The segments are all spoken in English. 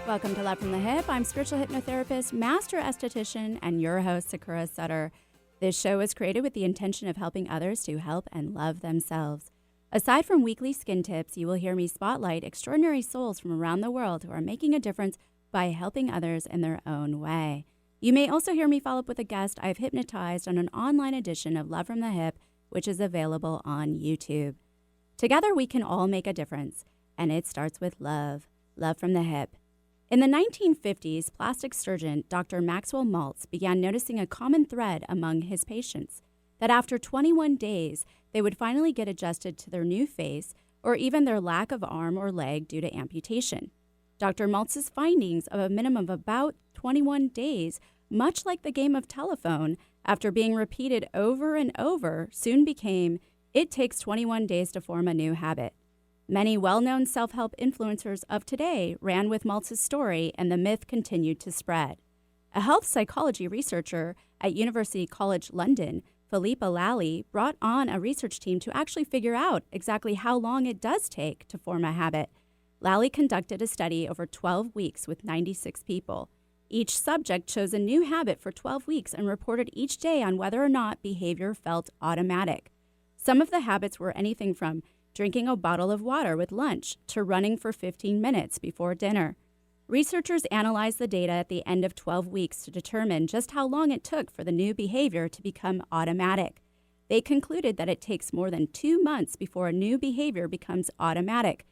Welcome to Love from the Hip. I'm spiritual hypnotherapist, master esthetician, and your host, Sakura Sutter. This show is created with the intention of helping others to help and love themselves. Aside from weekly skin tips, you will hear me spotlight extraordinary souls from around the world who are making a difference by helping others in their own way. You may also hear me follow up with a guest I've hypnotized on an online edition of Love from the Hip, which is available on YouTube. Together, we can all make a difference, and it starts with love. Love from the Hip. In the 1950s, plastic surgeon Dr. Maxwell Maltz began noticing a common thread among his patients, that after 21 days, they would finally get adjusted to their new face or even their lack of arm or leg due to amputation. Dr. Maltz's findings of a minimum of about 21 days, much like the game of telephone, after being repeated over and over, soon became, it takes 21 days to form a new habit. Many well-known self-help influencers of today ran with Maltz's story, and the myth continued to spread. A health psychology researcher at University College London, Philippa Lally, brought on a research team to actually figure out exactly how long it does take to form a habit. Lally conducted a study over 12 weeks with 96 people. Each subject chose a new habit for 12 weeks and reported each day on whether or not behavior felt automatic. Some of the habits were anything from drinking a bottle of water with lunch to running for 15 minutes before dinner. Researchers analyzed the data at the end of 12 weeks to determine just how long it took for the new behavior to become automatic. They concluded that it takes more than 2 months before a new behavior becomes automatic,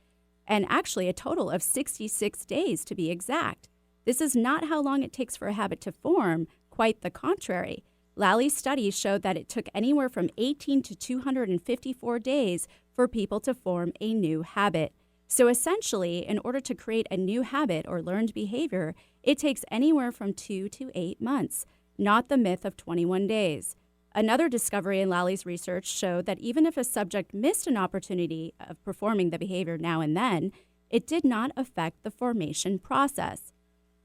and actually a total of 66 days to be exact. This is not how long it takes for a habit to form, quite the contrary. Lally's studies showed that it took anywhere from 18 to 254 days for people to form a new habit. So essentially, in order to create a new habit or learned behavior, it takes anywhere from 2 to 8 months, not the myth of 21 days. Another discovery in Lally's research showed that even if a subject missed an opportunity of performing the behavior now and then, it did not affect the formation process.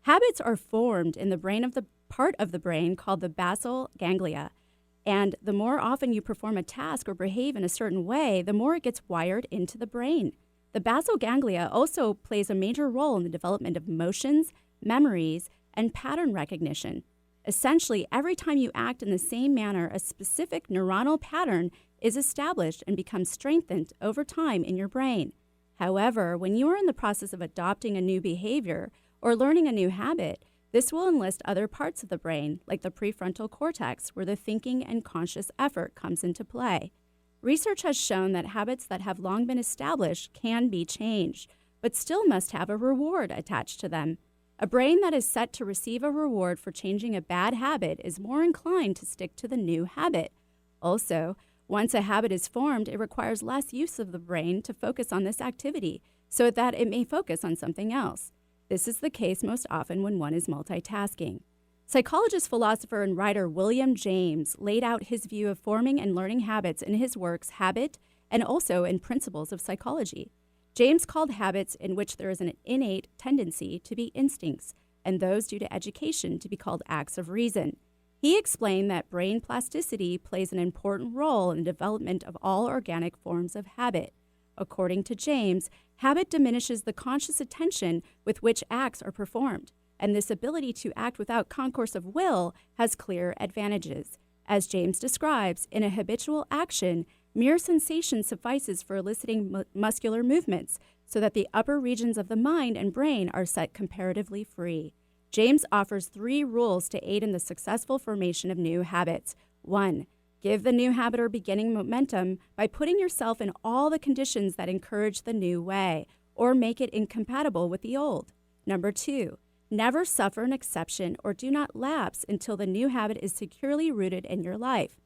Habits are formed in the brain of the part of the brain called the basal ganglia, and the more often you perform a task or behave in a certain way, the more it gets wired into the brain. The basal ganglia also plays a major role in the development of emotions, memories, and pattern recognition. Essentially, every time you act in the same manner, a specific neuronal pattern is established and becomes strengthened over time in your brain. However, when you are in the process of adopting a new behavior or learning a new habit, this will enlist other parts of the brain, like the prefrontal cortex, where the thinking and conscious effort comes into play. Research has shown that habits that have long been established can be changed, but still must have a reward attached to them. A brain that is set to receive a reward for changing a bad habit is more inclined to stick to the new habit. Also, once a habit is formed, it requires less use of the brain to focus on this activity so that it may focus on something else. This is the case most often when one is multitasking. Psychologist, philosopher, and writer William James laid out his view of forming and learning habits in his works Habit and also in Principles of Psychology. James called habits in which there is an innate tendency to be instincts, and those due to education to be called acts of reason. He explained that brain plasticity plays an important role in the development of all organic forms of habit. According to James, habit diminishes the conscious attention with which acts are performed, and this ability to act without concourse of will has clear advantages. As James describes, in a habitual action, mere sensation suffices for eliciting muscular movements so that the upper regions of the mind and brain are set comparatively free. James offers 3 rules to aid in the successful formation of new habits. 1. Give the new habit or beginning momentum by putting yourself in all the conditions that encourage the new way or make it incompatible with the old. Number 2, never suffer an exception or do not lapse until the new habit is securely rooted in your life.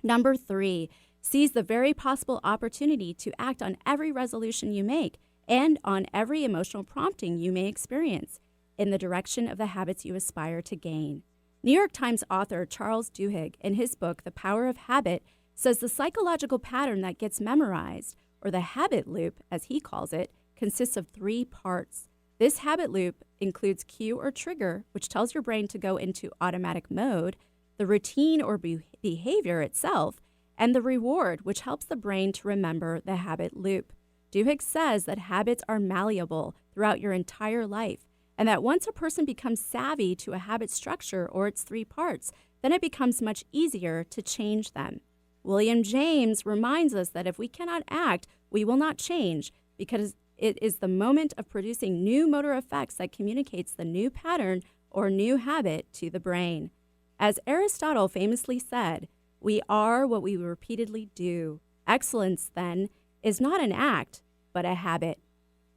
Number 3, seize the very possible opportunity to act on every resolution you make and on every emotional prompting you may experience in the direction of the habits you aspire to gain. New York Times author Charles Duhigg, in his book The Power of Habit, says the psychological pattern that gets memorized, or the habit loop, as he calls it, consists of 3 parts. This habit loop includes cue or trigger, which tells your brain to go into automatic mode, the routine or behavior itself, and the reward, which helps the brain to remember the habit loop. Duhigg says that habits are malleable throughout your entire life, and that once a person becomes savvy to a habit structure or its three parts, then it becomes much easier to change them. William James reminds us that if we cannot act, we will not change, because it is the moment of producing new motor effects that communicates the new pattern or new habit to the brain. As Aristotle famously said, we are what we repeatedly do. Excellence, then, is not an act, but a habit.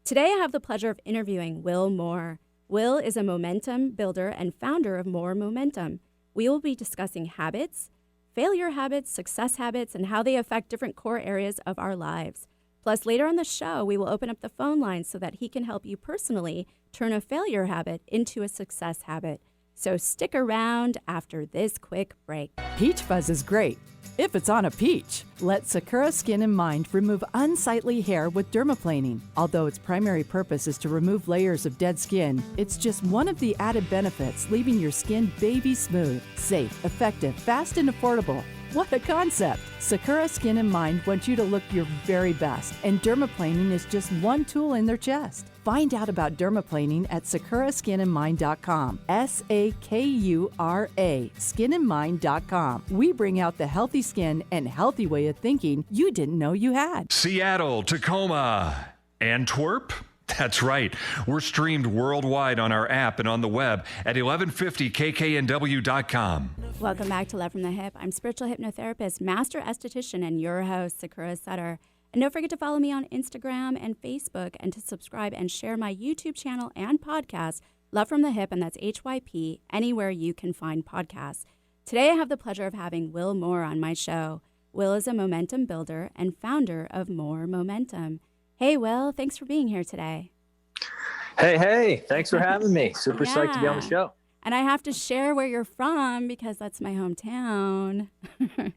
Today, I have the pleasure of interviewing Will Moore. Will is a momentum builder and founder of More Momentum. We will be discussing habits, failure habits, success habits, and how they affect different core areas of our lives. Plus, later on the show, we will open up the phone lines so that he can help you personally turn a failure habit into a success habit. So stick around after this quick break. Peach fuzz is great if it's on a peach. Let Sakura Skin and Mind remove unsightly hair with dermaplaning. Although its primary purpose is to remove layers of dead skin, it's just one of the added benefits, leaving your skin baby smooth, safe, effective, fast, and affordable. What a concept! Sakura Skin and Mind wants you to look your very best, and dermaplaning is just one tool in their chest. Find out about dermaplaning at sakuraskinandmind.com. Sakura skinandmind.com. We bring out the healthy skin and healthy way of thinking you didn't know you had. Seattle, Tacoma, Antwerp. That's right. We're streamed worldwide on our app and on the web at 1150kknw.com. Welcome back to Love from the Hip. I'm spiritual hypnotherapist, master esthetician, and your host, Sakura Sutter. And don't forget to follow me on Instagram and Facebook, and to subscribe and share my YouTube channel and podcast, Love from the Hip, and that's HYP, anywhere you can find podcasts. Today, I have the pleasure of having Will Moore on my show. Will is a momentum builder and founder of More Momentum. Hey, Will, thanks for being here today. Hey, thanks for having me. Super psyched to be on the show. And I have to share where you're from because that's my hometown.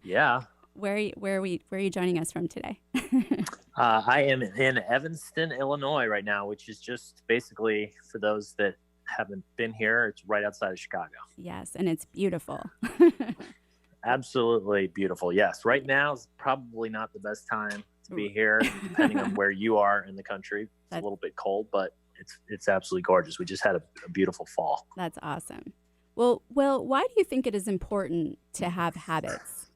Yeah. Where are you joining us from today? I am in Evanston, Illinois right now, which is just basically, for those that haven't been here, it's right outside of Chicago. Yes, and it's beautiful. Absolutely beautiful. Yes, right now is probably not the best time to be here, depending on where you are in the country. It's a little bit cold, but it's absolutely gorgeous. We just had a beautiful fall. That's awesome. Well, why do you think it is important to have habits?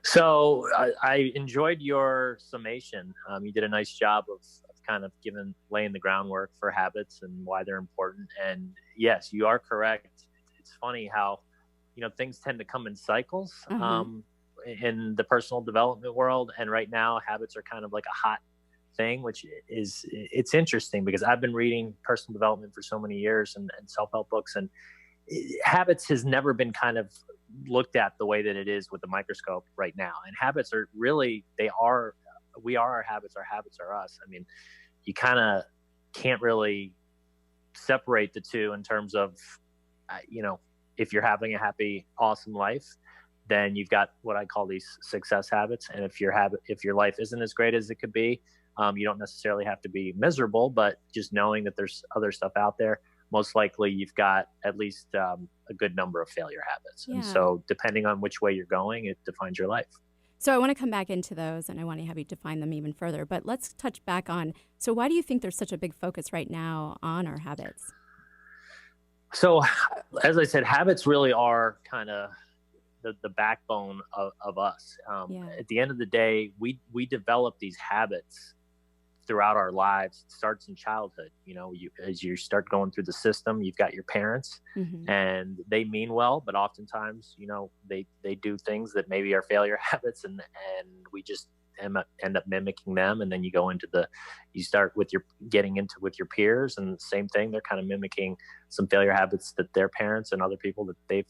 So I enjoyed your summation. You did a nice job of kind of laying the groundwork for habits and why they're important. And yes, you are correct. It's funny how, things tend to come in cycles. In the personal development world, and right now habits are kind of like a hot thing, which it's interesting because I've been reading personal development for so many years and self-help books, and habits has never been kind of looked at the way that it is with the microscope right now. And habits are really, we are our habits are us. I mean, you kind of can't really separate the two in terms of if you're having a happy, awesome life, then you've got what I call these success habits. And if your life isn't as great as it could be, you don't necessarily have to be miserable, but just knowing that there's other stuff out there, most likely you've got at least a good number of failure habits. Yeah. And so depending on which way you're going, it defines your life. So I want to come back into those, and I want to have you define them even further, but let's touch back on, so why do you think there's such a big focus right now on our habits? So as I said, habits really are kind of the backbone of us. At the end of the day, we develop these habits throughout our lives. It starts in childhood. As you start going through the system, you've got your parents, and they mean well, but oftentimes, they do things that maybe are failure habits, and we just end up mimicking them. And then you start with your peers, and the same thing. They're kind of mimicking some failure habits that their parents and other people that they've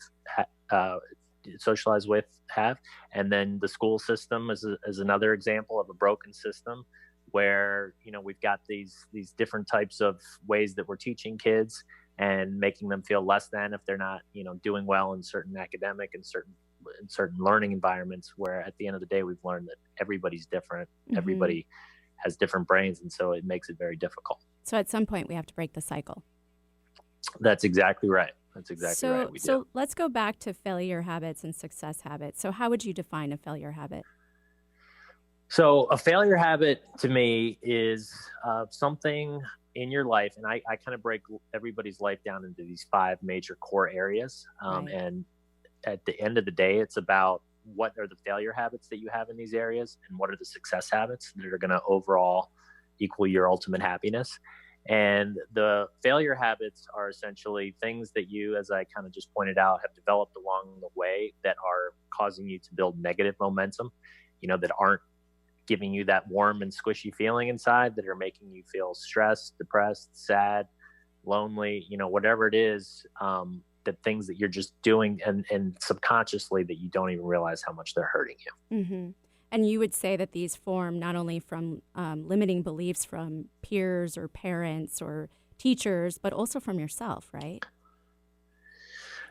socialize with have. And then the school system is another example of a broken system where we've got these different types of ways that we're teaching kids and making them feel less than if they're not doing well in certain academic and certain learning environments, where at the end of the day we've learned that everybody's different. Everybody has different brains, and so it makes it very difficult. So at some point we have to break the cycle. That's exactly right. Right. So let's go back to failure habits and success habits. So how would you define a failure habit? So a failure habit to me is something in your life, and I kind of break everybody's life down into these 5 major core areas. Right. And at the end of the day, it's about what are the failure habits that you have in these areas, and what are the success habits that are going to overall equal your ultimate happiness. And the failure habits are essentially things that you, as I kind of just pointed out, have developed along the way that are causing you to build negative momentum, that aren't giving you that warm and squishy feeling inside, that are making you feel stressed, depressed, sad, lonely, whatever it is, that things that you're just doing and subconsciously that you don't even realize how much they're hurting you. Mm-hmm. And you would say that these form not only from limiting beliefs from peers or parents or teachers, but also from yourself, right?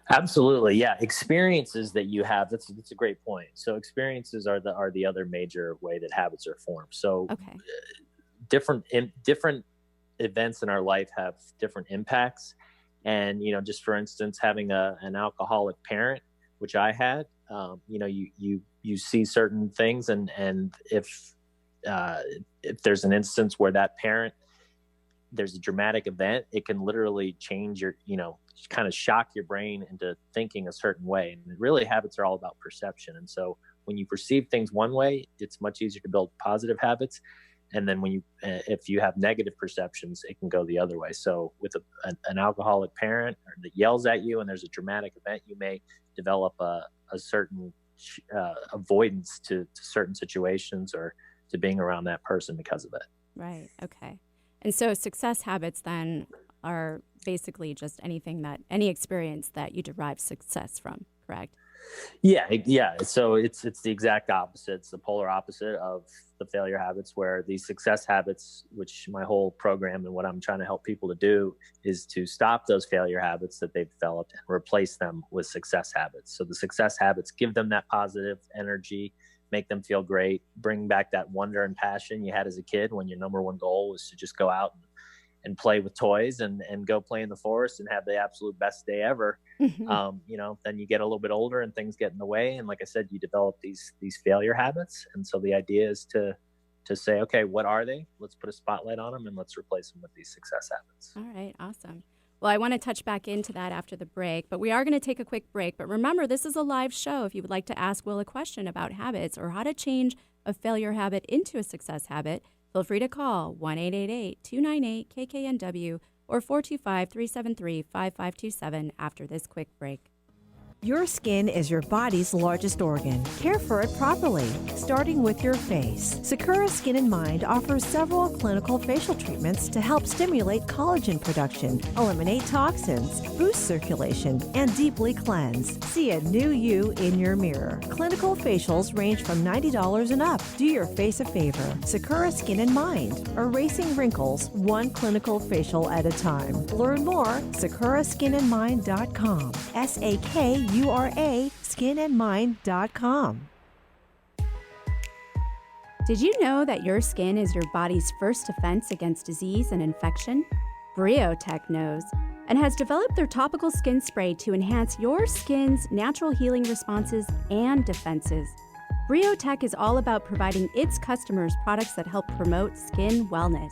Absolutely. Yeah. Experiences that you have. That's a great point. So experiences are the other major way that habits are formed. So Okay. Different events in our life have different impacts. And, just for instance, having an alcoholic parent, which I had, you see certain things, and if there's an instance where that parent, there's a dramatic event, it can literally change your, kind of shock your brain into thinking a certain way. And really, habits are all about perception. And so when you perceive things one way, it's much easier to build positive habits. And then if you have negative perceptions, it can go the other way. So with an alcoholic parent that yells at you and there's a dramatic event, you may develop a certain avoidance to certain situations or to being around that person because of it. Right. Okay. And so success habits then are basically just any experience that you derive success from, correct? Yeah. So it's the exact opposite. It's the polar opposite of the failure habits, where these success habits, which my whole program and what I'm trying to help people to do is to stop those failure habits that they've developed and replace them with success habits. So the success habits give them that positive energy, make them feel great, bring back that wonder and passion you had as a kid when your number one goal was to just go out and play with toys and go play in the forest and have the absolute best day ever. Mm-hmm. Then you get a little bit older and things get in the way. And like I said, you develop these failure habits. And so the idea is to say, okay, what are they? Let's put a spotlight on them and let's replace them with these success habits. All right. Awesome. Well, I want to touch back into that after the break, but we are going to take a quick break. But remember, this is a live show. If you would like to ask Will a question about habits or how to change a failure habit into a success habit, feel free to call 1-888-298-KKNW or 425-373-5527 after this quick break. Your skin is your body's largest organ. Care for it properly, starting with your face. Sakura Skin and Mind offers several clinical facial treatments to help stimulate collagen production, eliminate toxins, boost circulation, and deeply cleanse. See a new you in your mirror. Clinical facials range from $90 and up. Do your face a favor. Sakura Skin and Mind, erasing wrinkles one clinical facial at a time. Learn more, sakuraskinandmind.com. SAKURA skinandmind.com. Did you know that your skin is your body's first defense against disease and infection? Briotech knows and has developed their topical skin spray to enhance your skin's natural healing responses and defenses. Briotech is all about providing its customers products that help promote skin wellness.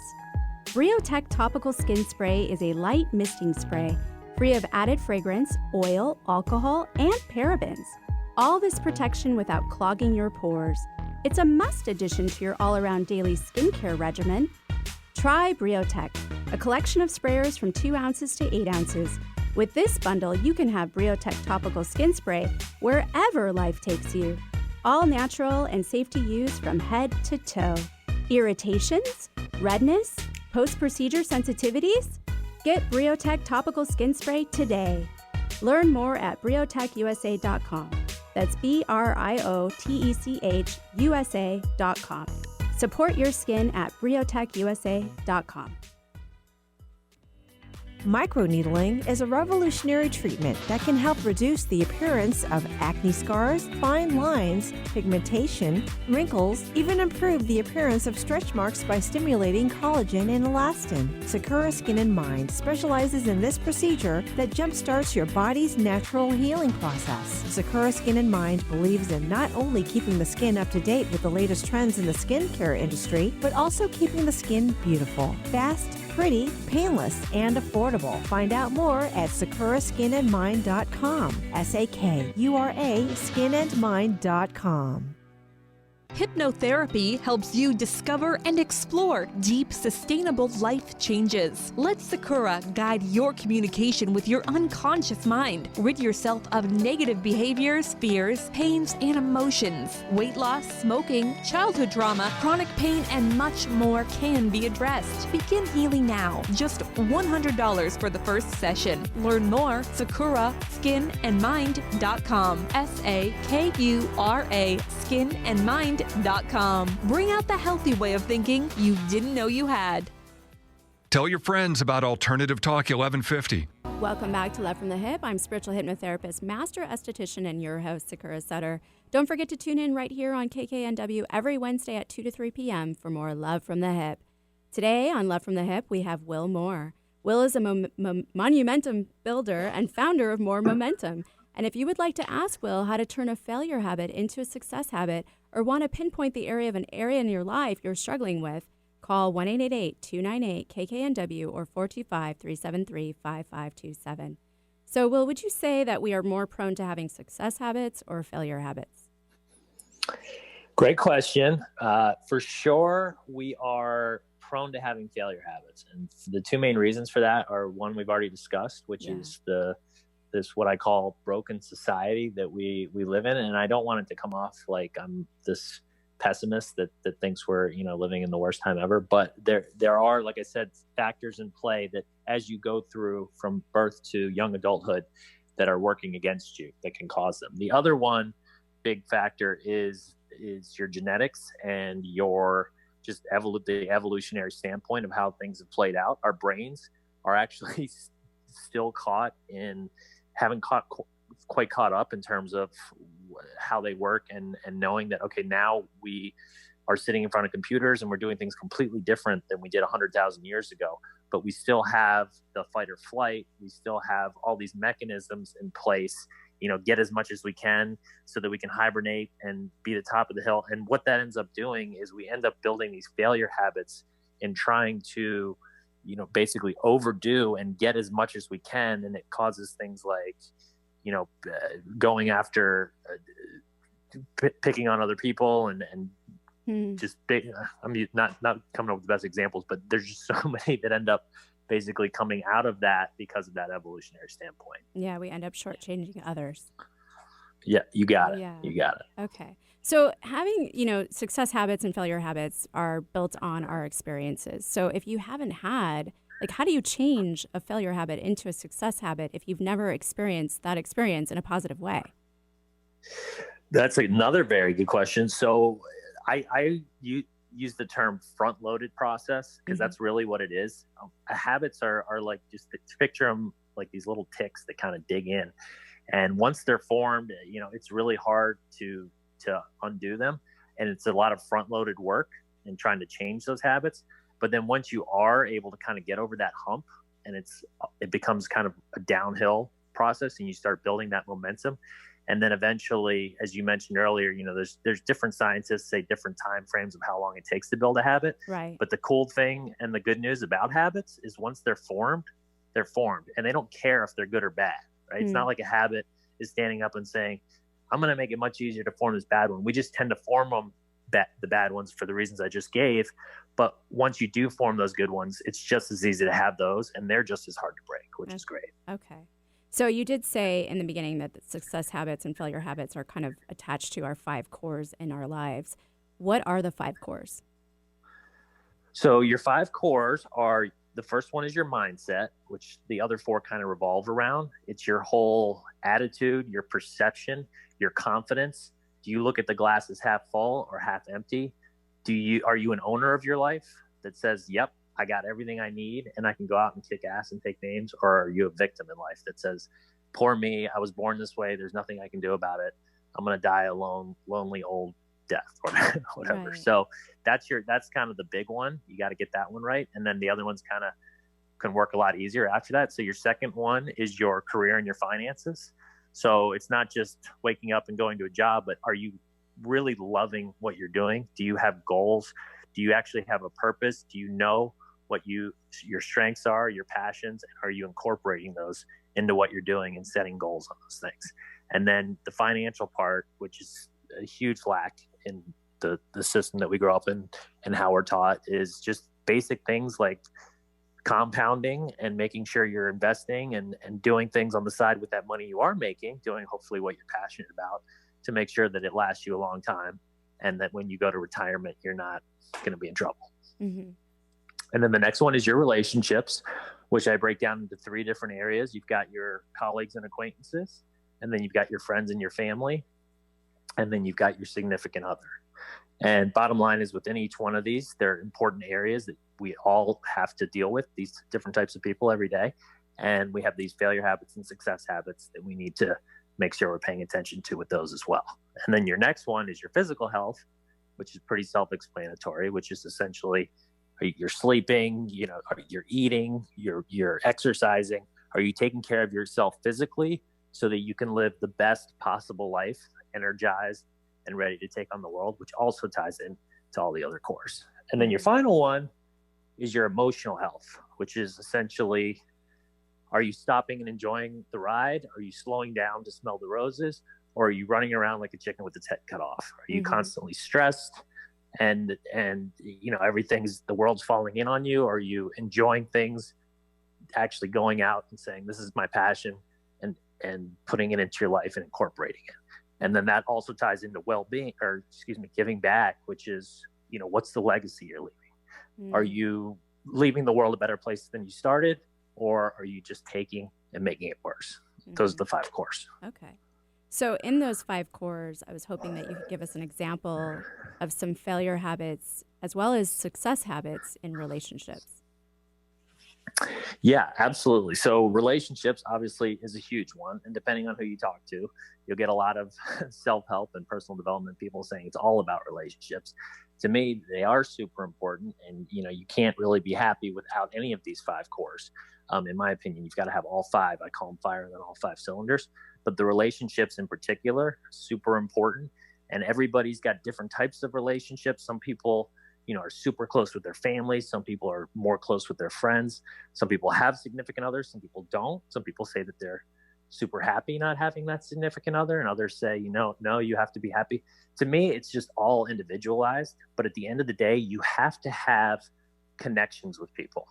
Briotech Topical Skin Spray is a light misting spray free of added fragrance, oil, alcohol, and parabens. All this protection without clogging your pores. It's a must addition to your all-around daily skincare regimen. Try Briotech, a collection of sprayers from 2 ounces to 8 ounces. With this bundle, you can have Briotech Topical Skin Spray wherever life takes you. All natural and safe to use from head to toe. Irritations? Redness? Post-procedure sensitivities? Get Briotech Topical Skin Spray today. Learn more at briotechusa.com. That's BRIOTECHUSA.com. Support your skin at briotechusa.com. Microneedling is a revolutionary treatment that can help reduce the appearance of acne scars, fine lines, pigmentation, wrinkles, even improve the appearance of stretch marks by stimulating collagen and elastin. Sakura Skin and Mind specializes in this procedure that jumpstarts your body's natural healing process. Sakura Skin and Mind believes in not only keeping the skin up to date with the latest trends in the skincare industry, but also keeping the skin beautiful, fast, pretty, painless, and affordable. Find out more at sakuraskinandmind.com. SAKURA skinandmind.com. Hypnotherapy helps you discover and explore deep, sustainable life changes. Let Sakura guide your communication with your unconscious mind. Rid yourself of negative behaviors, fears, pains, and emotions. Weight loss, smoking, childhood trauma, chronic pain, and much more can be addressed. Begin healing now. Just $100 for the first session. Learn more, sakuraskinandmind.com. SAKURA skinandmind.com. Bring out the healthy way of thinking you didn't know you had. Tell your friends about Alternative Talk 1150. Welcome back to Love from the Hip. I'm spiritual hypnotherapist, master esthetician, and your host, Sakura Sutter. Don't forget to tune in right here on KKNW every Wednesday at 2 to 3 p.m. for more Love from the Hip. Today on Love from the Hip, we have Will Moore. Will is a monumentum builder and founder of More Momentum. And if you would like to ask Will how to turn a failure habit into a success habit, or want to pinpoint the area in your life you're struggling with, call 1-888-298-KKNW or 425-373-5527. So, Will, would you say that we are more prone to having success habits or failure habits? Great question. For sure, we are prone to having failure habits. And the two main reasons for that are one we've already discussed, which is this what I call broken society that we live in. And I don't want it to come off like I'm this pessimist that thinks we're, living in the worst time ever. But there are, like I said, factors in play that as you go through from birth to young adulthood that are working against you that can cause them. The other one big factor is your genetics and your just the evolutionary standpoint of how things have played out. Our brains are actually still haven't quite caught up in terms of how they work and knowing that, okay, now we are sitting in front of computers and we're doing things completely different than we did 100,000 years ago, but we still have the fight or flight. We still have all these mechanisms in place, get as much as we can so that we can hibernate and be the top of the hill. And what that ends up doing is we end up building these failure habits and trying to basically overdo and get as much as we can. And it causes things like, going after, picking on other people and just big, not coming up with the best examples, but there's just so many that end up basically coming out of that because of that evolutionary standpoint. Yeah, we end up shortchanging others. Yeah, you got it. Yeah. You got it. Okay. So having, success habits and failure habits are built on our experiences. So if you haven't had, how do you change a failure habit into a success habit if you've never experienced that experience in a positive way? That's another very good question. So I use the term front-loaded process because that's really what it is. Habits are like, just picture them like these little ticks that kind of dig in. And once they're formed, it's really hard to undo them. And it's a lot of front-loaded work and trying to change those habits. But then once you are able to kind of get over that hump and it becomes kind of a downhill process and you start building that momentum. And then eventually, as you mentioned earlier, there's different scientists say different time frames of how long it takes to build a habit. Right. But the cool thing and the good news about habits is once they're formed and they don't care if they're good or bad, right? It's not like a habit is standing up and saying, I'm going to make it much easier to form this bad one. We just tend to form them, the bad ones, for the reasons I just gave. But once you do form those good ones, it's just as easy to have those, and they're just as hard to break, which is great. Okay. So you did say in the beginning that the success habits and failure habits are kind of attached to our 5 cores in our lives. What are the 5 cores? So your 5 cores are, the first one is your mindset, which the other 4 kind of revolve around. It's your whole attitude, your perception, your confidence. Do you look at the glass as half full or half empty? Are you an owner of your life that says, yep, I got everything I need and I can go out and kick ass and take names? Or are you a victim in life that says, poor me, I was born this way, there's nothing I can do about it, I'm going to die a lonely old death or whatever. Right. So that's kind of the big one. You got to get that one right. And then the other ones kind of can work a lot easier after that. So your second one is your career and your finances. So it's not just waking up and going to a job, but are you really loving what you're doing? Do you have goals? Do you actually have a purpose? Do you know what your strengths are, your passions, and are you incorporating those into what you're doing and setting goals on those things. And then the financial part, which is a huge lack in the system that we grow up in and how we're taught, is just basic things like compounding and making sure you're investing and doing things on the side with that money you are making, doing hopefully what you're passionate about to make sure that it lasts you a long time and that when you go to retirement, you're not going to be in trouble. Mm-hmm. And then the next one is your relationships, which I break down into 3 different areas. You've got your colleagues and acquaintances, and then you've got your friends and your family, and then you've got your significant other. And bottom line is, within each one of these, there are important areas that we all have to deal with, these different types of people every day. And we have these failure habits and success habits that we need to make sure we're paying attention to with those as well. And then your next one is your physical health, which is pretty self-explanatory, which is essentially, you're sleeping, you're eating, you're exercising. Are you taking care of yourself physically so that you can live the best possible life, energized and ready to take on the world, which also ties in to all the other cores. And then your final one is your emotional health, which is essentially, are you stopping and enjoying the ride? Are you slowing down to smell the roses? Or are you running around like a chicken with its head cut off? Are you constantly stressed and the world's falling in on you? Are you enjoying things, actually going out and saying, this is my passion, and putting it into your life and incorporating it? And then that also ties into giving back, which is, what's the legacy you're leaving? Are you leaving the world a better place than you started, or are you just taking and making it worse? Those are the 5 cores. Okay. So in those 5 cores, I was hoping that you could give us an example of some failure habits as well as success habits in relationships. Yeah, absolutely. So relationships obviously is a huge one. And depending on who you talk to, you'll get a lot of self-help and personal development people saying it's all about relationships. To me, they are super important. And, you can't really be happy without any of these 5 cores. In my opinion, you've got to have all 5. I call them firing on all 5 cylinders. But the relationships in particular are super important. And everybody's got different types of relationships. Some people, are super close with their families. Some people are more close with their friends. Some people have significant others. Some people don't. Some people say that they're super happy not having that significant other. And others say, no, you have to be happy. To me, it's just all individualized. But at the end of the day, you have to have connections with people.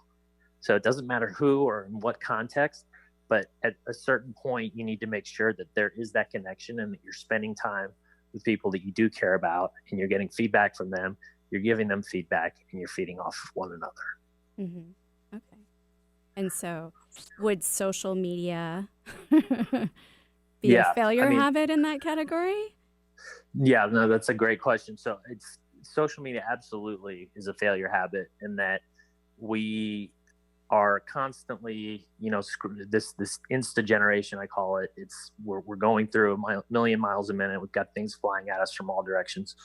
So it doesn't matter who or in what context, but at a certain point, you need to make sure that there is that connection and that you're spending time with people that you do care about and you're getting feedback from them. You're giving them feedback and you're feeding off one another. Mm-hmm. Okay. And so would social media be a failure habit in that category? Yeah, no, that's a great question. So social media absolutely is a failure habit in that we are constantly, this Insta generation, I call it. We're going through a million miles a minute. We've got things flying at us from all directions.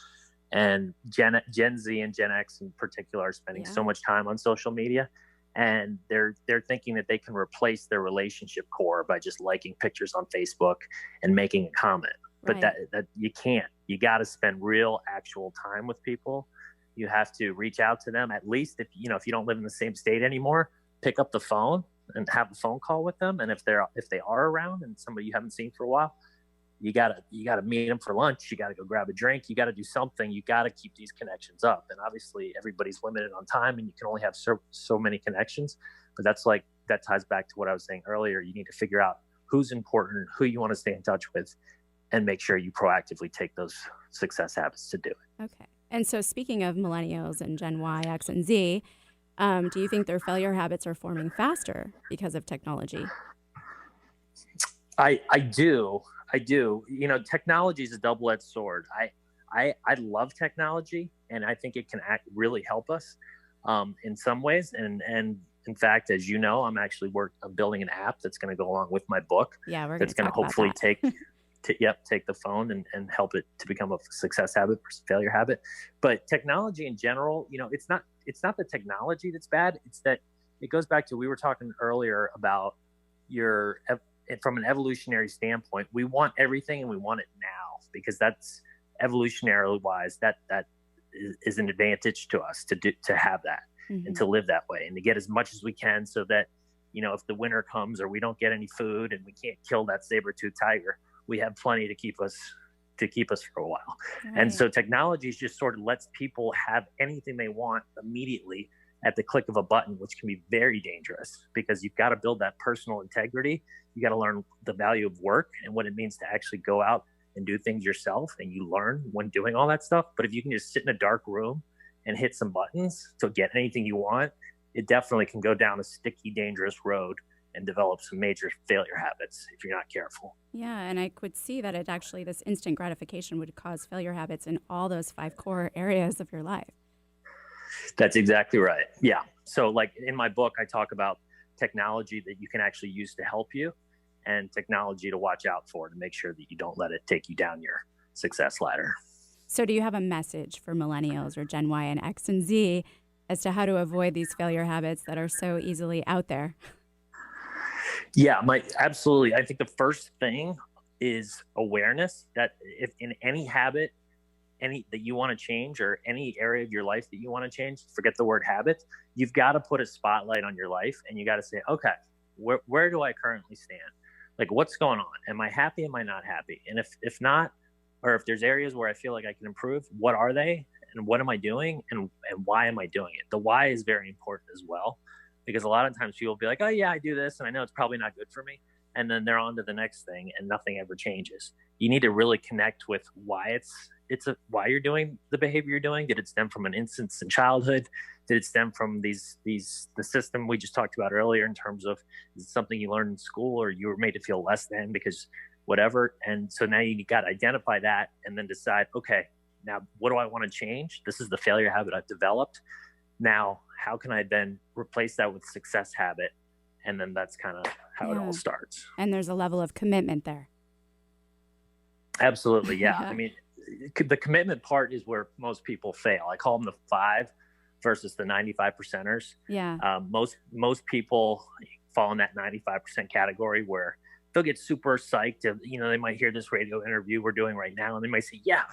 And Gen Z and Gen X in particular are spending so much time on social media, and they're thinking that they can replace their relationship core by just liking pictures on Facebook and making a comment. Right. But that you can't. You got to spend real, actual time with people. You have to reach out to them. At least if you don't live in the same state anymore, pick up the phone and have a phone call with them. And if they are around and somebody you haven't seen for a while, you gotta meet them for lunch. You gotta go grab a drink. You gotta do something. You gotta keep these connections up. And obviously, everybody's limited on time, and you can only have so many connections. But that ties back to what I was saying earlier. You need to figure out who's important, who you want to stay in touch with, and make sure you proactively take those success habits to do it. Okay. And so, speaking of millennials and Gen Y, X, and Z, do you think their failure habits are forming faster because of technology? I do. Technology is a double-edged sword. I love technology, and I think it can really help us in some ways. And in fact, as you know, I'm building an app that's going to go along with my book. Yeah, that's going to hopefully take the phone and help it to become a success habit versus failure habit. But technology in general, it's not the technology that's bad. It's that it goes back to, we were talking earlier about from an evolutionary standpoint, we want everything and we want it now, because that's evolutionarily wise, that is an advantage to us to have that. and to live that way and to get as much as we can so that, if the winter comes or we don't get any food and we can't kill that saber-toothed tiger, we have plenty to keep us for a while. Right. And so technology just sort of lets people have anything they want immediately at the click of a button, which can be very dangerous because you've got to build that personal integrity. You got to learn the value of work and what it means to actually go out and do things yourself. And you learn when doing all that stuff. But if you can just sit in a dark room and hit some buttons to get anything you want, it definitely can go down a sticky, dangerous road and develop some major failure habits if you're not careful. Yeah, and I could see that this instant gratification would cause failure habits in all those 5 core areas of your life. That's exactly right. Yeah. So like in my book, I talk about technology that you can actually use to help you and technology to watch out for to make sure that you don't let it take you down your success ladder. So do you have a message for millennials or Gen Y and X and Z as to how to avoid these failure habits that are so easily out there? Yeah, absolutely. I think the first thing is awareness that if in any habit, that you want to change or any area of your life that you want to change, forget the word habit, you've got to put a spotlight on your life and you got to say, okay, where do I currently stand? Like, what's going on? Am I happy? Am I not happy? And if not, or if there's areas where I feel like I can improve, what are they? And what am I doing? And why am I doing it? The why is very important as well, because a lot of times people will be like, oh yeah, I do this and I know it's probably not good for me. And then they're on to the next thing and nothing ever changes. You need to really connect with why why you're doing the behavior you're doing. Did it stem from an instance in childhood? Did it stem from the system we just talked about earlier in terms of is it something you learned in school or you were made to feel less than because whatever? And so now you got to identify that and then decide, okay, now what do I want to change? This is the failure habit I've developed. Now, how can I then replace that with success habit? And then that's kind of how it all starts. And there's a level of commitment there. Absolutely. Yeah. I mean, the commitment part is where most people fail. I call them the 5 versus the 95%ers. Yeah. Most people fall in that 95% category where they'll get super psyched. They might hear this radio interview we're doing right now, and they might say, yeah,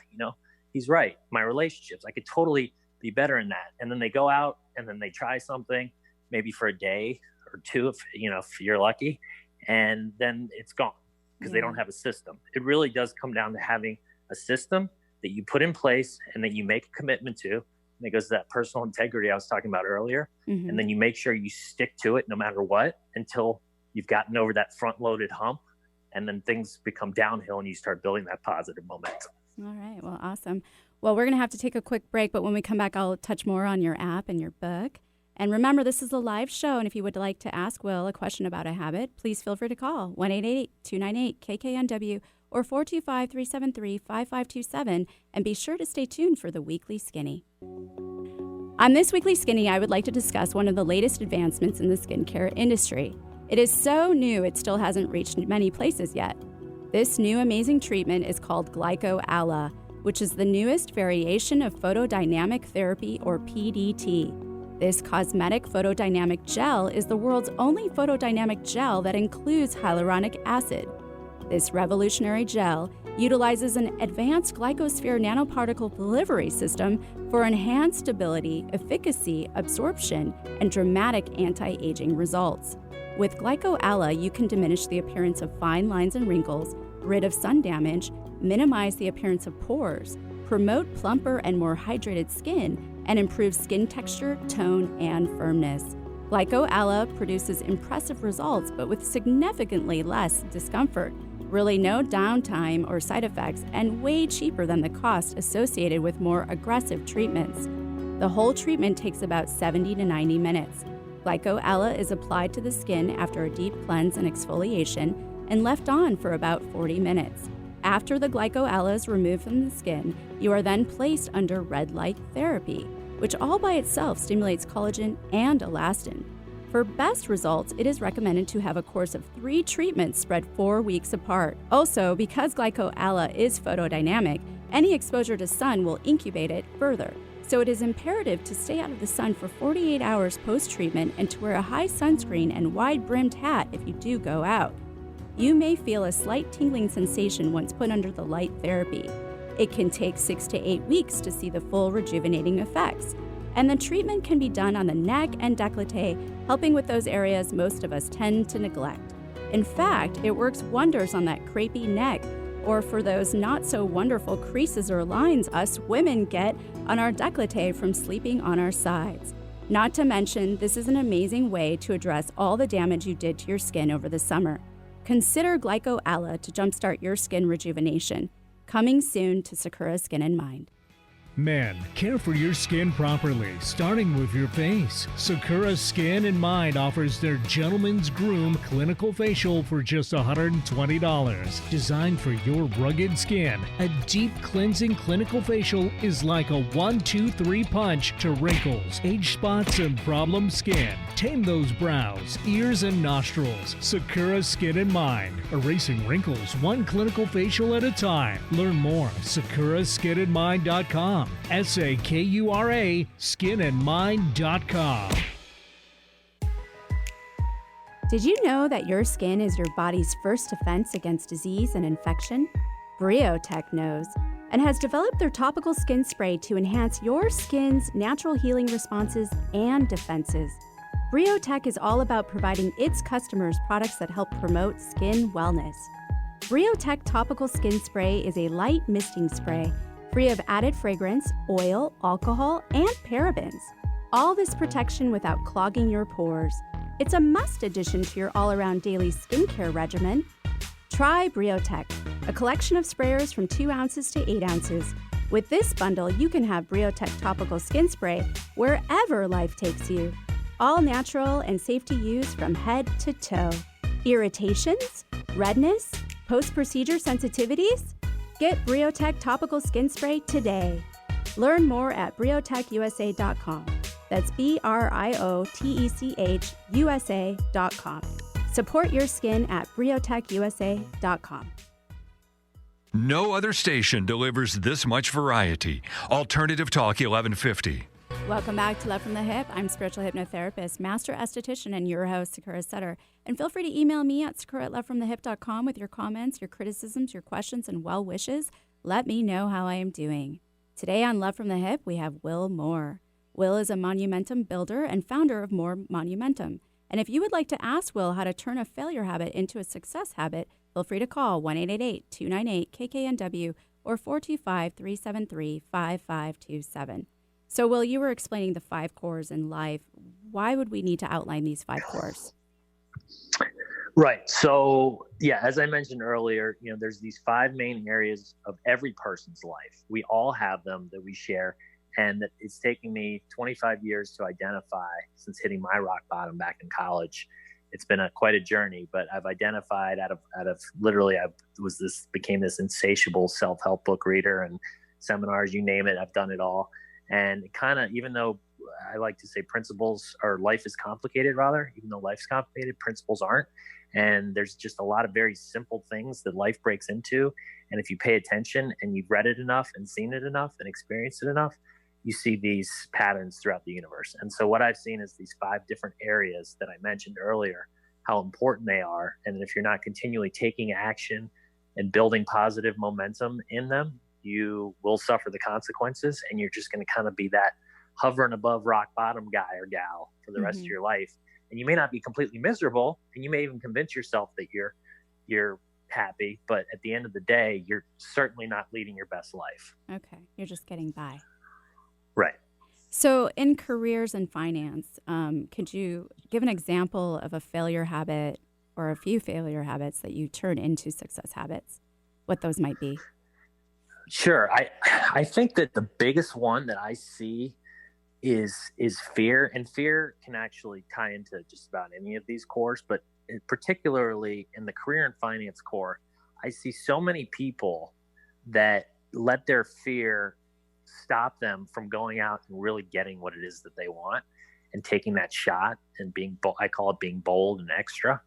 he's right. My relationships, I could totally be better in that. And then they go out and then they try something maybe for a day or 2, if you're lucky, and then it's gone because they don't have a system. It really does come down to having a system that you put in place and then you make a commitment to. And it goes to that personal integrity I was talking about earlier. Mm-hmm. And then you make sure you stick to it no matter what until you've gotten over that front-loaded hump, and then things become downhill and you start building that positive momentum. All right. Well, awesome. Well, we're going to have to take a quick break, but when we come back, I'll touch more on your app and your book. And remember, this is a live show, and if you would like to ask Will a question about a habit, please feel free to call 1-888-298-KKNW or 425-373-5527, and be sure to stay tuned for the Weekly Skinny. On this Weekly Skinny, I would like to discuss one of the latest advancements in the skincare industry. It is so new, it still hasn't reached many places yet. This new amazing treatment is called Glyco-Ala, which is the newest variation of photodynamic therapy, or PDT. This cosmetic photodynamic gel is the world's only photodynamic gel that includes hyaluronic acid. This revolutionary gel utilizes an advanced glycosphere nanoparticle delivery system for enhanced stability, efficacy, absorption, and dramatic anti-aging results. With Glyco-Ala, you can diminish the appearance of fine lines and wrinkles, rid of sun damage, minimize the appearance of pores, promote plumper and more hydrated skin, and improve skin texture, tone, and firmness. Glyco-Ala produces impressive results, but with significantly less discomfort, really no downtime or side effects, and way cheaper than the cost associated with more aggressive treatments. The whole treatment takes about 70 to 90 minutes. Glyco-Ala is applied to the skin after a deep cleanse and exfoliation and left on for about 40 minutes. After the Glyco-Ala is removed from the skin, you are then placed under red light therapy, which all by itself stimulates collagen and elastin. For best results, it is recommended to have a course of 3 treatments spread 4 weeks apart. Also, because Glyco-Ala is photodynamic, any exposure to sun will incubate it further. So it is imperative to stay out of the sun for 48 hours post-treatment and to wear a high sunscreen and wide-brimmed hat if you do go out. You may feel a slight tingling sensation once put under the light therapy. It can take 6 to 8 weeks to see the full rejuvenating effects. And the treatment can be done on the neck and décolleté, helping with those areas most of us tend to neglect. In fact, it works wonders on that crepey neck, or for those not so wonderful creases or lines us women get on our décolleté from sleeping on our sides. Not to mention, this is an amazing way to address all the damage you did to your skin over the summer. Consider Glyco Ala to jumpstart your skin rejuvenation. Coming soon to Sakura Skin and Mind. Men, care for your skin properly, starting with your face. Sakura Skin and Mind offers their Gentleman's Groom Clinical Facial for just $120. Designed for your rugged skin, a deep cleansing clinical facial is like a 1-2-3 punch to wrinkles, age spots, and problem skin. Tame those brows, ears, and nostrils. Sakura Skin and Mind, erasing wrinkles one clinical facial at a time. Learn more at sakuraskinandmind.com. SAKURA skinandmind.com. Did you know that your skin is your body's first defense against disease and infection? Briotech knows and has developed their topical skin spray to enhance your skin's natural healing responses and defenses. Briotech is all about providing its customers products that help promote skin wellness. Briotech Topical Skin Spray is a light misting spray free of added fragrance, oil, alcohol, and parabens. All this protection without clogging your pores. It's a must addition to your all-around daily skincare regimen. Try Briotech, a collection of sprayers from 2 ounces to 8 ounces. With this bundle, you can have Briotech Topical Skin Spray wherever life takes you. All natural and safe to use from head to toe. Irritations? Redness? Post-procedure sensitivities? Get Briotech Topical Skin Spray today. Learn more at briotechusa.com. That's BRIOTECH USA.com. Support your skin at briotechusa.com. No other station delivers this much variety. Alternative Talk 1150. Welcome back to Love from the Hip. I'm spiritual hypnotherapist, master esthetician, and your host, Sakura Sutter. And feel free to email me at sakura@lovefromthehip.com with your comments, your criticisms, your questions, and well wishes. Let me know how I am doing. Today on Love from the Hip, we have Will Moore. Will is a Monumentum builder and founder of Moore Monumentum. And if you would like to ask Will how to turn a failure habit into a success habit, feel free to call 1-888-298-KKNW or 425-373-5527. So, Will, you were explaining the 5 cores in life. Why would we need to outline these 5 cores? Right. So, yeah, as I mentioned earlier, there's these 5 main areas of every person's life. We all have them that we share, and that it's taken me 25 years to identify since hitting my rock bottom back in college. It's been quite a journey, but I've identified out of literally, became this insatiable self-help book reader and seminars, you name it, I've done it all. And kind of, even though I like to say principles or life is complicated, even though life's complicated, principles aren't. And there's just a lot of very simple things that life breaks into. And if you pay attention and you've read it enough and seen it enough and experienced it enough, you see these patterns throughout the universe. And so what I've seen is these 5 different areas that I mentioned earlier, how important they are. And if you're not continually taking action and building positive momentum in them, you will suffer the consequences, and you're just going to kind of be that hovering above rock bottom guy or gal for the rest of your life. And you may not be completely miserable, and you may even convince yourself that you're happy, but at the end of the day, you're certainly not leading your best life. Okay, you're just getting by. Right. So in careers and finance, could you give an example of a failure habit or a few failure habits that you turn into success habits, what those might be? Sure. I think that the biggest one that I see is fear, and fear can actually tie into just about any of these cores, but particularly in the career and finance core, I see so many people that let their fear stop them from going out and really getting what it is that they want and taking that shot and I call it being bold and extra.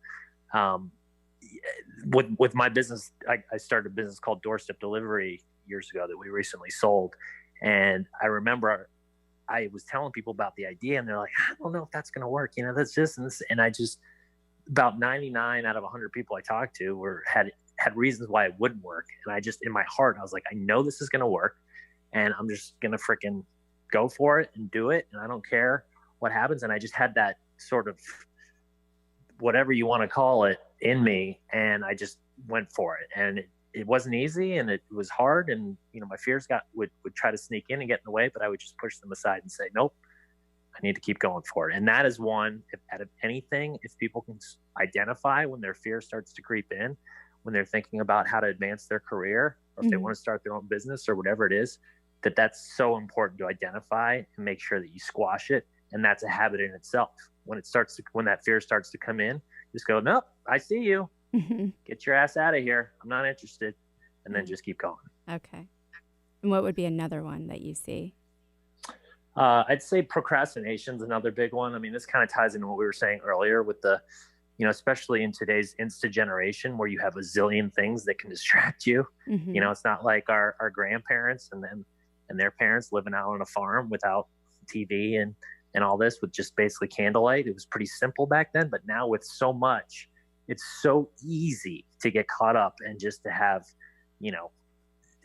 With my business, I started a business called Doorstep Delivery years ago that we recently sold. And I remember I was telling people about the idea, and they're like, I don't know if that's going to work. That's this and this. And I just, about 99 out of 100 people I talked to had reasons why it wouldn't work. And I just, in my heart, I was like, I know this is going to work, and I'm just going to freaking go for it and do it. And I don't care what happens. And I just had that sort of, whatever you want to call it, in me. And I just went for it. And it wasn't easy, and it was hard. And, my fears would try to sneak in and get in the way, but I would just push them aside and say, nope, I need to keep going for it. And that is one, out of anything, if people can identify when their fear starts to creep in, when they're thinking about how to advance their career, or if they want to start their own business or whatever it is, that's so important to identify and make sure that you squash it. And that's a habit in itself. When that fear starts to come in, just go, nope, I see you. Get your ass out of here. I'm not interested. And then just keep going. Okay. And what would be another one that you see? I'd say procrastination is another big one. I mean, this kind of ties into what we were saying earlier with the, especially in today's Insta generation, where you have a zillion things that can distract you. It's not like our grandparents and their parents living out on a farm without TV and all this, with just basically candlelight. It was pretty simple back then, but now with so much, it's so easy to get caught up and just to have,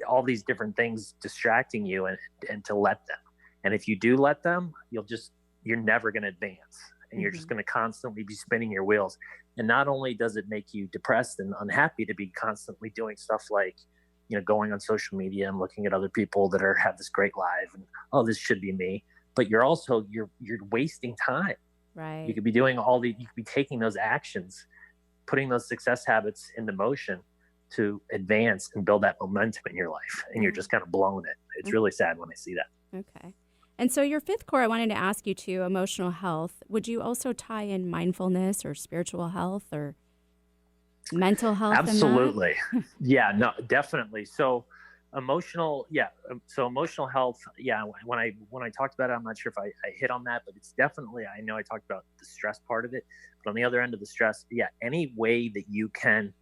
all these different things distracting you and to let them. And if you do let them, you're never going to advance, and you're just going to constantly be spinning your wheels. And not only does it make you depressed and unhappy to be constantly doing stuff like, going on social media and looking at other people that have this great life and, oh, this should be me. But you're also, you're wasting time. Right. You could be doing you could be taking those actions, putting those success habits into motion to advance and build that momentum in your life. And you're just kind of blowing it. It's really sad when I see that. Okay. And so your fifth core, I wanted to ask you too, emotional health. Would you also tie in mindfulness or spiritual health or mental health? Absolutely. Yeah, no, definitely. So emotional health. Yeah. When I talked about it, I'm not sure if I hit on that, but it's definitely, I know I talked about the stress part of it, but on the other end of the stress, any way that you can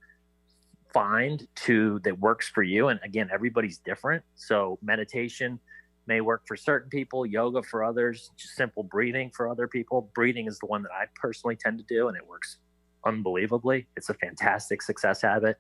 find that works for you. And again, everybody's different. So meditation may work for certain people, yoga for others, just simple breathing for other people. Breathing is the one that I personally tend to do, and it works unbelievably. It's a fantastic success habit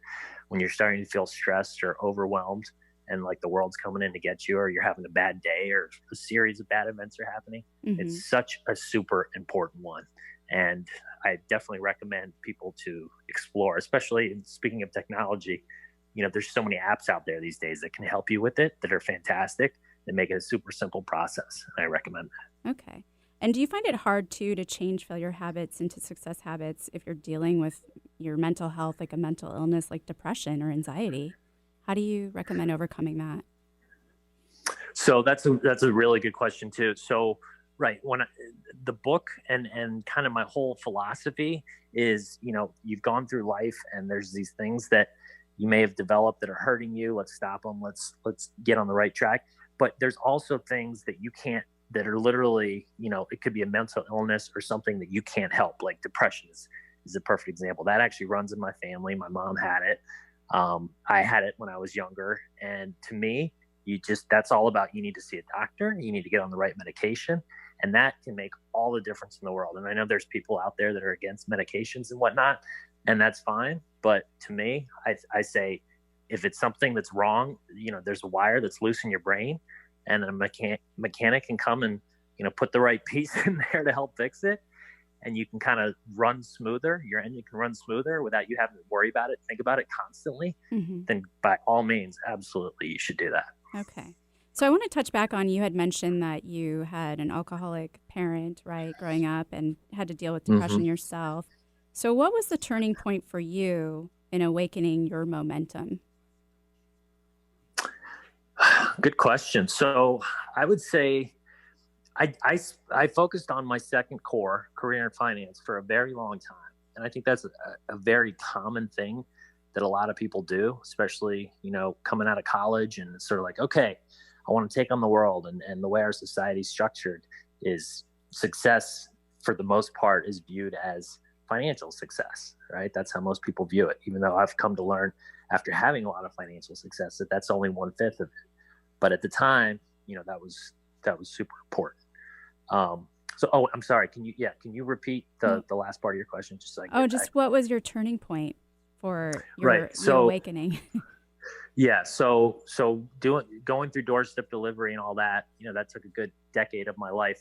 when you're starting to feel stressed or overwhelmed and like the world's coming in to get you, or you're having a bad day, or a series of bad events are happening. It's such a super important one. And I definitely recommend people to explore, especially speaking of technology. There's so many apps out there these days that can help you with it, that are fantastic, that make it a super simple process. And I recommend that. Okay. And do you find it hard too to change failure habits into success habits if you're dealing with your mental health, like a mental illness like depression or anxiety? How do you recommend overcoming that? So that's a really good question too. So right, the book and kind of my whole philosophy is, you've gone through life and there's these things that you may have developed that are hurting you. Let's stop them. Let's get on the right track. But there's also things that you can't, that are literally, it could be a mental illness or something that you can't help. Like depression is a perfect example. That actually runs in my family. My mom had it. I had it when I was younger. And to me, that's all about, you need to see a doctor. You need to get on the right medication. And that can make all the difference in the world. And I know there's people out there that are against medications and whatnot, and that's fine. But to me, I say, if it's something that's wrong, there's a wire that's loose in your brain, and a mechanic can come and, put the right piece in there to help fix it. And you can kind of run smoother. Your engine can run smoother without you having to worry about it, think about it constantly. Then by all means, absolutely, you should do that. Okay. So I want to touch back on, you had mentioned that you had an alcoholic parent, right, growing up, and had to deal with depression yourself. So what was the turning point for you in awakening your momentum? Good question. So I would say I focused on my second core, career and finance, for a very long time. And I think that's a very common thing that a lot of people do, especially, coming out of college, and it's sort of like, okay, I want to take on the world. And the way our society is structured is success, for the most part, is viewed as financial success, right? That's how most people view it, even though I've come to learn after having a lot of financial success that that's only 1/5 of it. But at the time, that was super important. I'm sorry. Can you repeat the last part of your question? Just so what was your turning point for your awakening? Yeah. So going through doorstep delivery and all that, that took a good decade of my life.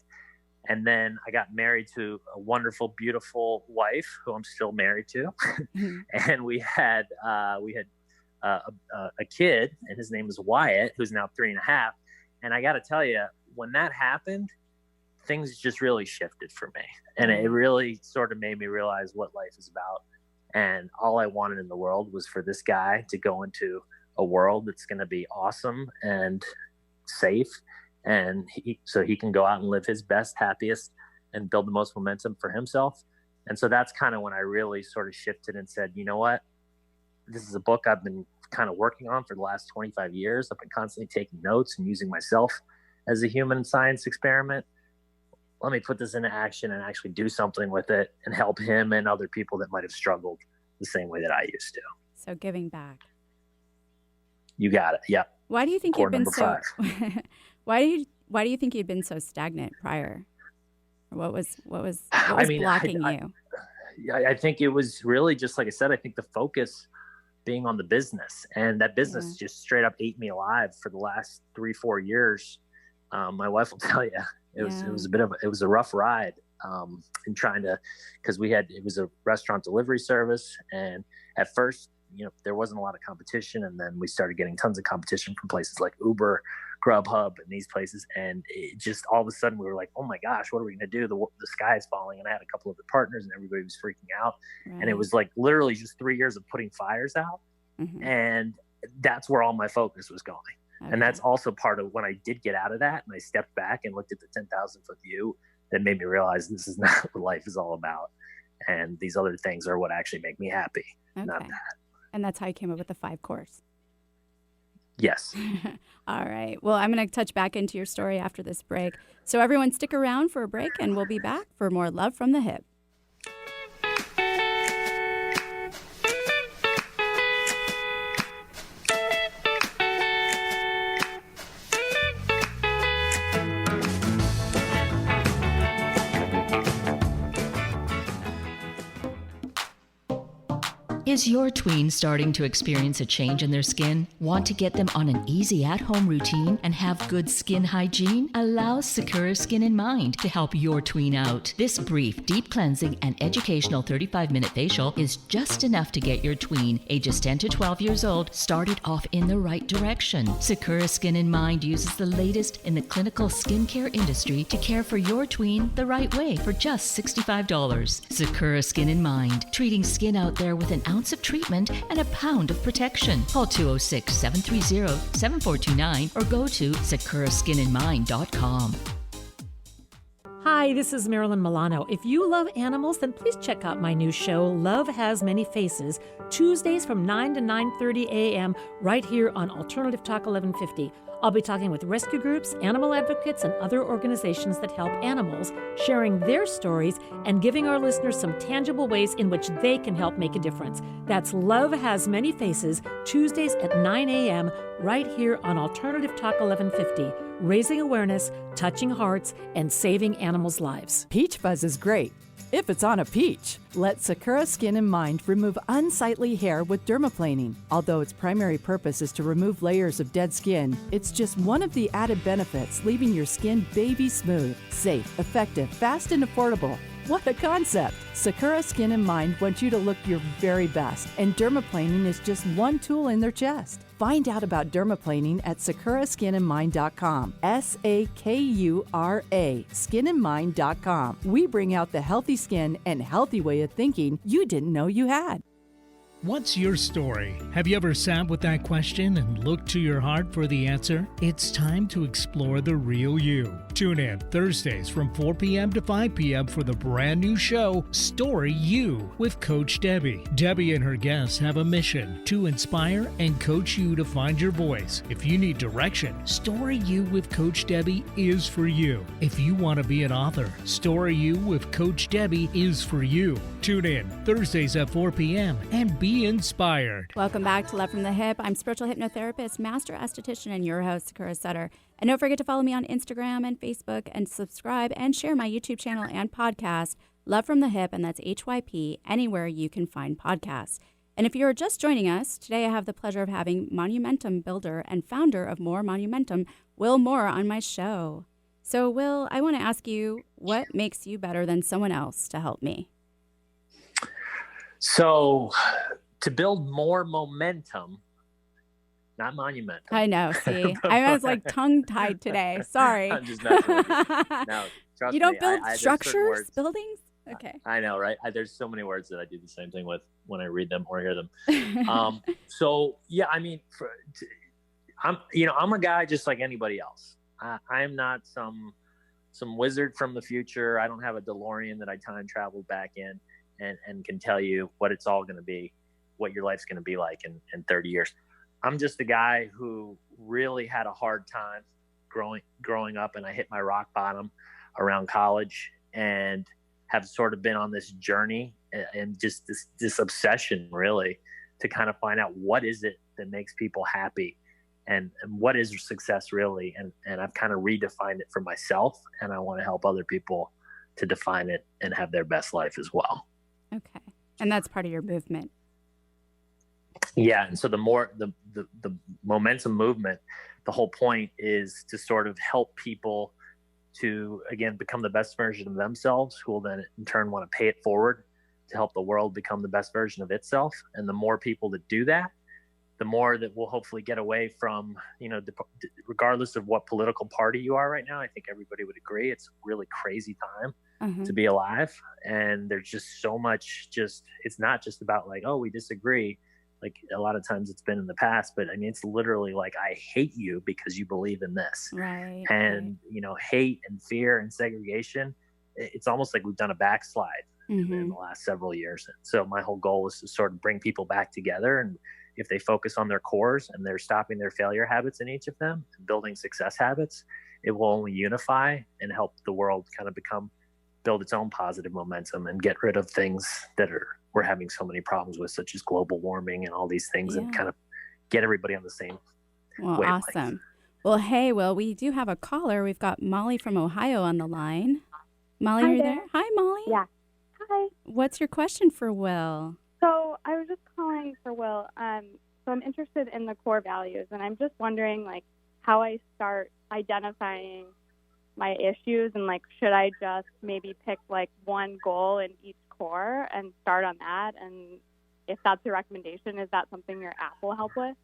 And then I got married to a wonderful, beautiful wife who I'm still married to. Mhm. And we had a kid, and his name is Wyatt, who's now 3.5. And I got to tell you, when that happened, things just really shifted for me. And it really sort of made me realize what life is about. And all I wanted in the world was for this guy to go into a world that's going to be awesome and safe. And so he can go out and live his best, happiest, and build the most momentum for himself. And so that's kind of when I really sort of shifted and said, you know what, this is a book I've been kind of working on for the last 25 years. I've been constantly taking notes and using myself as a human science experiment. Let me put this into action and actually do something with it and help him and other people that might have struggled the same way that I used to. So giving back. You got it. Yep. Why do you think Core you've been number so 5. why do you think you'd been so stagnant prior? What was blocking you? I think it was really just like I said, I think the focus being on the business, and that business just straight up ate me alive for the last 3-4 years. My wife will tell you it was a rough ride in trying to, because it was a restaurant delivery service, and at first there wasn't a lot of competition, and then we started getting tons of competition from places like Uber, Grubhub, and these places, and it just all of a sudden we were like, oh my gosh, what are we going to do? The sky is falling. And I had a couple of the partners, and everybody was freaking out. Right. And it was like literally just 3 years of putting fires out. Mm-hmm. And that's where all my focus was going. Okay. And that's also part of when I did get out of that and I stepped back and looked at the 10,000 foot view, that made me realize this is not what life is all about. And these other things are what actually make me happy, not that. And that's how you came up with the 5 course. Yes. All right. Well, I'm going to touch back into your story after this break. So everyone stick around for a break, and we'll be back for more Love from the Hip. Is your tween starting to experience a change in their skin? Want to get them on an easy at-home routine and have good skin hygiene? Allow Sakura Skin in Mind to help your tween out. This brief, deep cleansing and educational 35-minute facial is just enough to get your tween, ages 10 to 12 years old, started off in the right direction. Sakura Skin in Mind uses the latest in the clinical skincare industry to care for your tween the right way for just $65. Sakura Skin in Mind, treating skin out there with an ounce of treatment and a pound of protection. Call 206-730-7429 or go to sakuraskininmind.com. Hi, this is Marilyn Milano. If you love animals, then please check out my new show, Love Has Many Faces, Tuesdays from 9 to 9:30 a.m. right here on Alternative Talk 1150. I'll be talking with rescue groups, animal advocates, and other organizations that help animals, sharing their stories and giving our listeners some tangible ways in which they can help make a difference. That's Love Has Many Faces, Tuesdays at 9 a.m. right here on Alternative Talk 1150. Raising awareness, touching hearts, and saving animals' lives. Peach fuzz is great if it's on a peach. Let Sakura Skin and Mind remove unsightly hair with dermaplaning. Although its primary purpose is to remove layers of dead skin, it's just one of the added benefits, leaving your skin baby smooth, safe, effective, fast, and affordable. What a concept! Sakura Skin and Mind wants you to look your very best, and dermaplaning is just one tool in their chest. Find out about dermaplaning at sakuraskininmind.com. SAKURA, skininmind.com. We bring out the healthy skin and healthy way of thinking you didn't know you had. What's your story? Have you ever sat with that question and looked to your heart for the answer? It's time to explore the real you. Tune in Thursdays from 4 p.m. to 5 p.m. for the brand new show, Story You, with Coach Debbie. Debbie and her guests have a mission to inspire and coach you to find your voice. If you need direction, Story You with Coach Debbie is for you. If you want to be an author, Story You with Coach Debbie is for you. Tune in Thursdays at 4 p.m. and be inspired. Welcome back to Love from the Hip. I'm spiritual hypnotherapist, master esthetician, and your host, Sakura Sutter. And don't forget to follow me on Instagram and Facebook, and subscribe and share my YouTube channel and podcast, Love from the Hip, and that's HYP, anywhere you can find podcasts. And if you're just joining us, today I have the pleasure of having Monumentum builder and founder of More Monumentum, Will Moore, on my show. So, Will, I want to ask you, what makes you better than someone else to help me? So, to build more momentum, not monumentum. I know, see? I was like tongue-tied today. Sorry. I'm just messing with you. No, trust You don't me, build there's certain structures, words- buildings? Okay. I know, right? There's so many words that I do the same thing with when I read them or hear them. So yeah, I mean, I'm a guy just like anybody else. I'm not some wizard from the future. I don't have a DeLorean that I time travel back in and can tell you what it's all going to be, what your life's going to be like in 30 years. I'm just a guy who really had a hard time growing up, and I hit my rock bottom around college and have sort of been on this journey and just this obsession really to kind of find out what is it that makes people happy and what is success really. And I've kind of redefined it for myself, and I want to help other people to define it and have their best life as well. Okay. And that's part of your movement. Yeah. And so the momentum movement, the whole point is to sort of help people to, again, become the best version of themselves, who will then in turn want to pay it forward to help the world become the best version of itself. And the more people that do that, the more that we'll hopefully get away from, regardless of what political party you are right now. I think everybody would agree it's a really crazy time to be alive. And there's just so much, it's not just about like, oh, we disagree. Like a lot of times it's been in the past, but I mean, it's literally like, I hate you because you believe in this. Right. And, hate and fear and segregation, it's almost like we've done a backslide in the last several years. And so my whole goal is to sort of bring people back together. And if they focus on their cores and they're stopping their failure habits in each of them and building success habits, it will only unify and help the world kind of build its own positive momentum and get rid of things that we're having so many problems with, such as global warming and all these things, and kind of get everybody on the same wavelength. Awesome. Well, hey, Will, we do have a caller. We've got Molly from Ohio on the line. Molly, are you there? Hi, Molly. Yeah. Hi. What's your question for Will? So I was just calling for Will. So I'm interested in the core values, and I'm just wondering, like, how I start identifying my issues, and like, should I just maybe pick like one goal in each core and start on that? And if that's your recommendation, is that something your app will help with?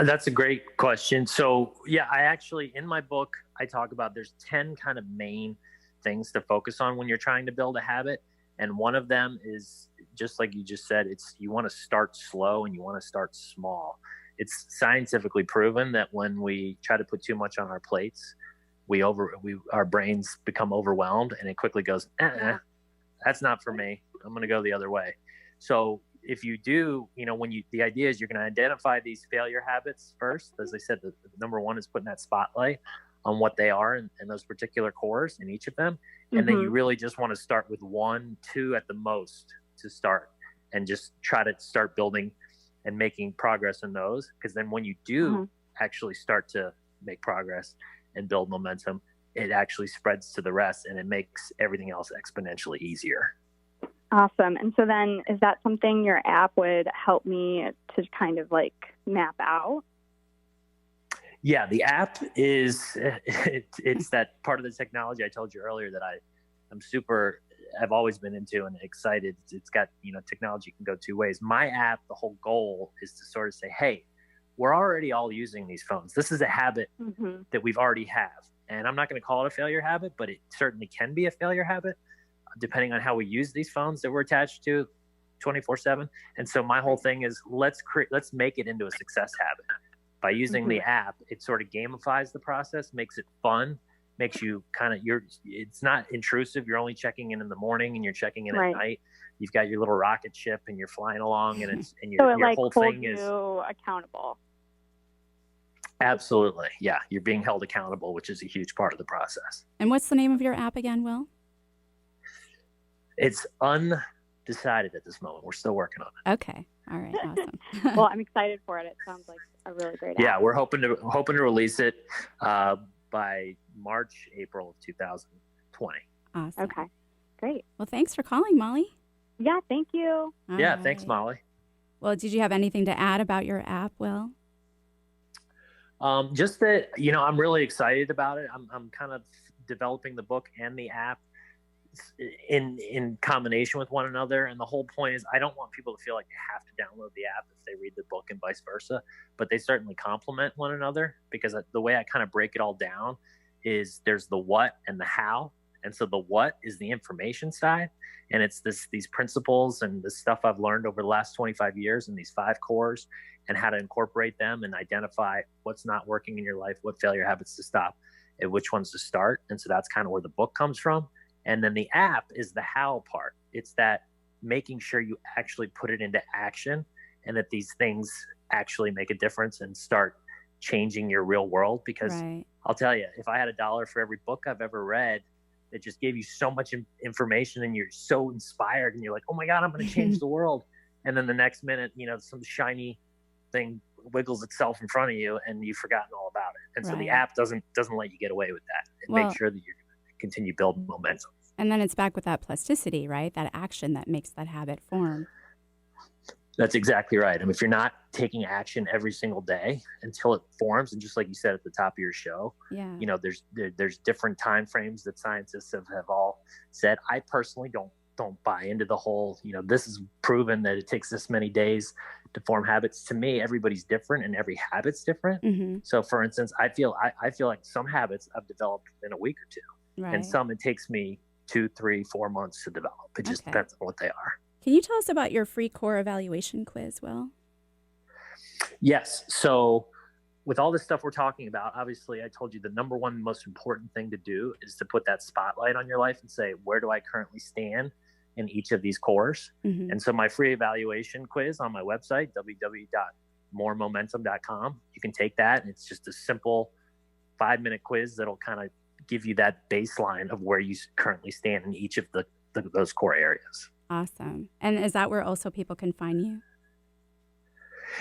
That's a great question. So yeah, I actually, in my book, I talk about there's 10 kind of main things to focus on when you're trying to build a habit. And one of them is, just like you just said, you want to start slow and you want to start small. It's scientifically proven that when we try to put too much on our plates, our brains become overwhelmed, and it quickly goes, that's not for me. I'm going to go the other way. So if you do, the idea is you're going to identify these failure habits first. As I said, the number one is putting that spotlight on what they are in those particular cores in each of them. And then you really just want to start with 1, 2 at the most to start, and just try to start building and making progress in those. Because then when you do actually start to make progress and build momentum, it actually spreads to the rest, and it makes everything else exponentially easier. Awesome. And so then, is that something your app would help me to kind of like map out? Yeah, the app is, it's that part of the technology I told you earlier that I've always been into and excited. It's got, technology can go two ways. My app, the whole goal is to sort of say, hey, we're already all using these phones. This is a habit that we've already have. And I'm not going to call it a failure habit, but it certainly can be a failure habit depending on how we use these phones that we're attached to 24/7. And so my whole thing is let's make it into a success habit. By using the app, it sort of gamifies the process, makes it fun, makes you it's not intrusive. You're only checking in the morning and you're checking in at night. You've got your little rocket ship and you're flying along, and your whole thing is accountable. Absolutely. Yeah. You're being held accountable, which is a huge part of the process. And what's the name of your app again, Will? It's undecided at this moment. We're still working on it. Okay. All right. Awesome. Well, I'm excited for it. It sounds like a really great app. Yeah. We're hoping to release it by March, April of 2020. Awesome. Okay. Great. Well, thanks for calling, Molly. Yeah, thank you. All Yeah, right. thanks, Molly. Well, did you have anything to add about your app, Will? Just that, I'm really excited about it. I'm kind of developing the book and the app in combination with one another. And the whole point is I don't want people to feel like they have to download the app if they read the book and vice versa, but they certainly complement one another, because the way I kind of break it all down is there's the what and the how. And so the what is the information side, and it's these principles and the stuff I've learned over the last 25 years in these 5 cores, and how to incorporate them and identify what's not working in your life, what failure habits to stop, and which ones to start. And so that's kind of where the book comes from. And then the app is the how part. It's that making sure you actually put it into action, and that these things actually make a difference and start changing your real world. Because I'll tell you, if I had $1 for every book I've ever read that just gave you so much information, and you're so inspired and you're like, oh my God, I'm going to change the world. And then the next minute, some shiny thing wiggles itself in front of you and you've forgotten all about it. And so the app doesn't let you get away with that. It makes sure that you continue building momentum. And then it's back with that plasticity, right? That action that makes that habit form. That's exactly right. I mean, if you're not taking action every single day until it forms, and just like you said at the top of your show, there's different time frames that scientists have all said. I personally don't buy into the whole, this is proven that it takes this many days to form habits. To me, everybody's different and every habit's different. Mm-hmm. So for instance, I feel like some habits I've developed in a week or two, and some it takes me 2, 3, 4 months to develop. It just depends on what they are. Can you tell us about your free core evaluation quiz, Will? Yes. So with all this stuff we're talking about, obviously I told you the number one most important thing to do is to put that spotlight on your life and say, where do I currently stand in each of these cores? Mm-hmm. And so my free evaluation quiz on my website, www.moremomentum.com, you can take that, and it's just a simple 5-minute quiz that'll kind of give you that baseline of where you currently stand in each of those core areas. Awesome. And is that where also people can find you?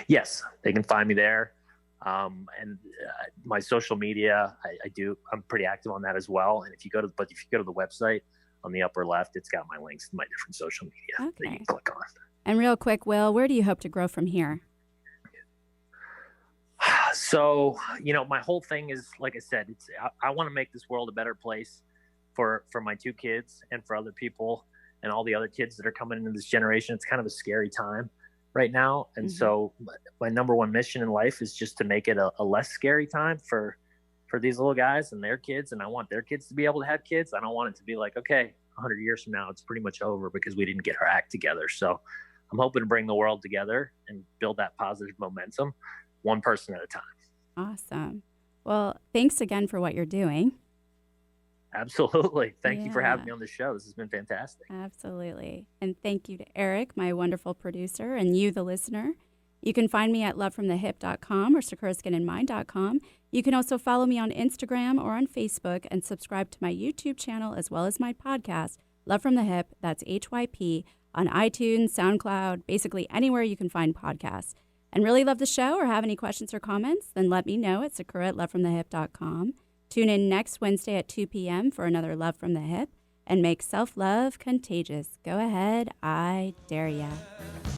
Yes, they can find me there. And my social media, I'm pretty active on that as well. And if you go to the website, on the upper left, it's got my links to my different social media that you can click on. And real quick, Will, where do you hope to grow from here? So, my whole thing is, like I said, I want to make this world a better place for my 2 kids and for other people and all the other kids that are coming into this generation. It's kind of a scary time right now. And so my number one mission in life is just to make it a less scary time for these little guys and their kids. And I want their kids to be able to have kids. I don't want it to be like, okay, 100 years from now, it's pretty much over because we didn't get our act together. So I'm hoping to bring the world together and build that positive momentum, one person at a time. Awesome. Well, thanks again for what you're doing. Absolutely. Thank you for having me on the show. This has been fantastic. Absolutely. And thank you to Eric, my wonderful producer, and you, the listener. You can find me at lovefromthehip.com or sakuraskinandmind.com. You can also follow me on Instagram or on Facebook and subscribe to my YouTube channel as well as my podcast, Love from the Hip, that's HYP, on iTunes, SoundCloud, basically anywhere you can find podcasts. And really love the show or have any questions or comments, then let me know at sakura@lovefromthehip.com. Tune in next Wednesday at 2 p.m. for another Love from the Hip, and make self-love contagious. Go ahead, I dare ya.